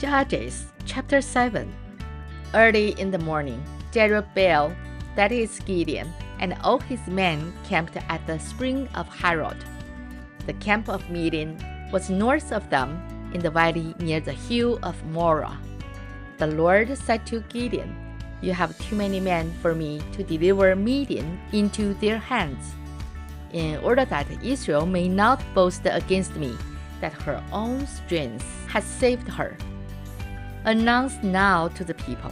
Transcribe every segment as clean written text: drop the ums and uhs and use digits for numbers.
Judges chapter 7. Early in the morning, Jerubbaal, that is Gideon, and all his men camped at the spring of Harod. The camp of Midian was north of them, in the valley near the hill of Morah. The Lord said to Gideon, "You have too many men for me to deliver Midian into their hands, in order that Israel may not boast against me that her own strength has saved her. Announce now to the people,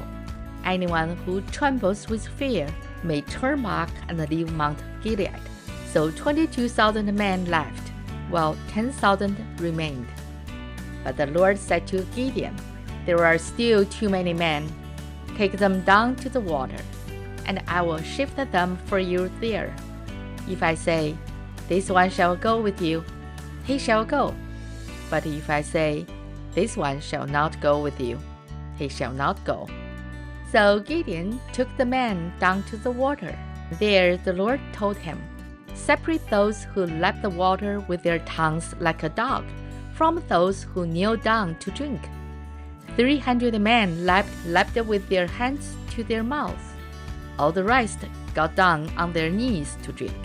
anyone who trembles with fear may turn back and leave Mount Gilead." So 22,000 men left, while 10,000 remained. But the Lord said to Gideon, "There are still too many men. Take them down to the water, and I will shift them for you there. If I say, 'This one shall go with you,' he shall go. But if I say, 'This one shall not go with you,' he shall not go." So Gideon took the men down to the water. There the Lord told him, "Separate those who lap the water with their tongues like a dog from those who kneel down to drink." 300 men lapped with their hands to their mouths. All the rest got down on their knees to drink.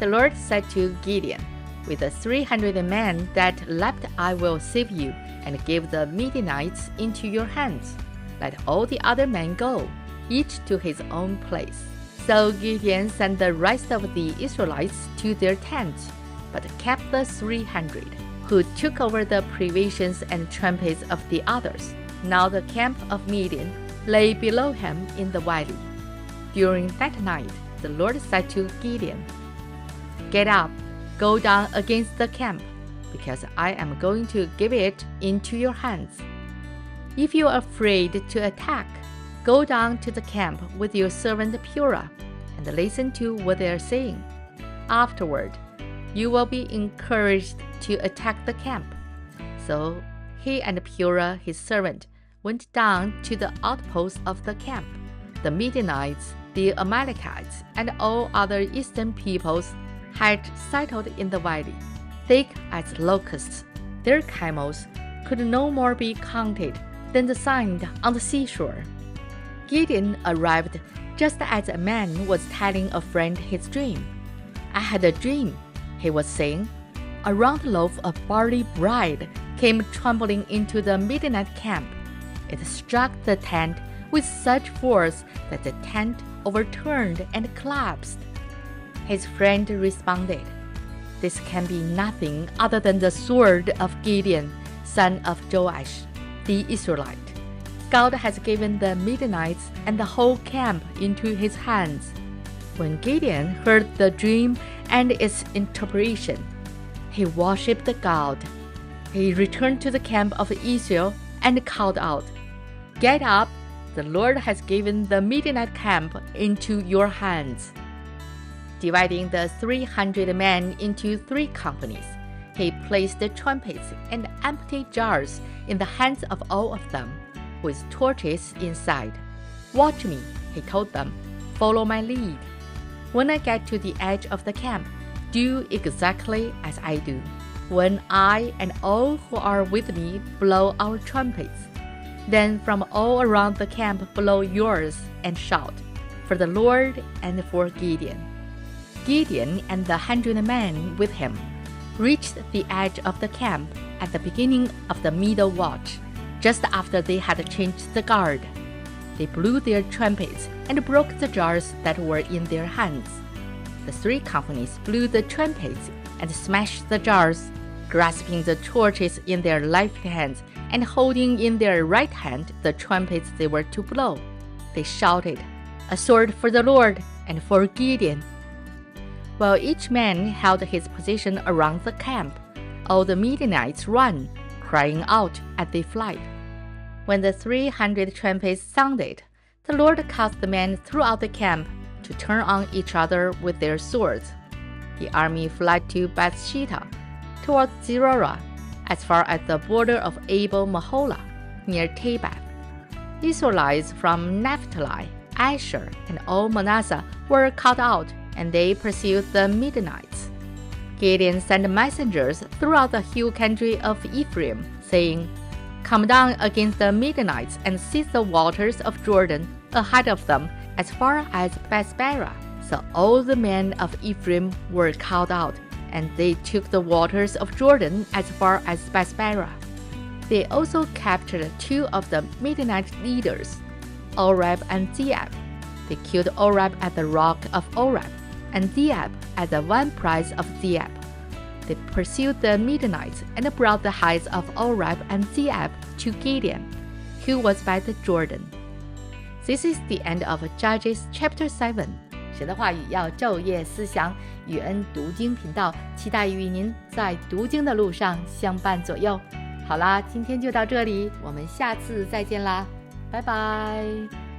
The Lord said to Gideon, "With the 300 men that lapped I will save you and give the Midianites into your hands. Let all the other men go, each to his own place." So Gideon sent the rest of the Israelites to their tents, but kept the 300, who took over the provisions and trumpets of the others. Now the camp of Midian lay below him in the valley. During that night, the Lord said to Gideon, "Get up, go down against the camp, because I am going to give it into your hands. If you are afraid to attack, go down to the camp with your servant Purah and listen to what they are saying. Afterward, you will be encouraged to attack the camp." So he and Purah, his servant, went down to the outposts of the camp. The Midianites, the Amalekites, and all other eastern peoples had settled in the valley, thick as locusts. Their camels could no more be counted than the sand on the seashore. Gideon arrived just as a man was telling a friend his dream. "I had a dream," he was saying. "A round loaf of barley bread came tumbling into the Midianite camp. It struck the tent with such force that the tent overturned and collapsed." His friend responded, "This can be nothing other than the sword of Gideon, son of Joash, the Israelite. God has given the Midianites and the whole camp into his hands." When Gideon heard the dream and its interpretation, he worshipped God. He returned to the camp of Israel and called out, "Get up, the Lord has given the Midianite camp into your hands." Dividing the 300 men into 3 companies, he placed the trumpets and empty jars in the hands of all of them, with torches inside. "Watch me," he told them. "Follow my lead. When I get to the edge of the camp, do exactly as I do. When I and all who are with me blow our trumpets, then from all around the camp blow yours and shout, 'For the Lord and for Gideon.'" Gideon and the 100 men with him reached the edge of the camp at the beginning of the middle watch, just after they had changed the guard. They blew their trumpets and broke the jars that were in their hands. The 3 companies blew the trumpets and smashed the jars, grasping the torches in their left hands and holding in their right hand the trumpets they were to blow. They shouted, "A sword for the Lord and for Gideon." While each man held his position around the camp, all the Midianites ran, crying out as they fled. When the 300 trumpets sounded, the Lord caused the men throughout the camp to turn on each other with their swords. The army fled to Bethshittah, towards Zerorah, as far as the border of Abel-Meholah, near Tabbath. Israelites from Naphtali, Asher, and all Manasseh were cut out, and they pursued the Midianites. Gideon sent messengers throughout the hill country of Ephraim, saying, come down against the Midianites and seize the waters of Jordan ahead of them as far as Bethbara. So all the men of Ephraim were called out, and they took the waters of Jordan as far as Bethbara. They also captured 2 of the Midianite leaders, Oreb and Zeeb. They killed Oreb at the rock of Oreb, and Zeeb at the winepress of Zeeb. They pursued the Midianites and brought the hides of Oreb and Zeeb to Gideon, who was by the Jordan. This is the end of Judges chapter 7. 神的话语要昼夜思想，与恩读经频道期待与您在读经的路上相伴左右。好啦，今天就到这里，我们下次再见啦，拜拜。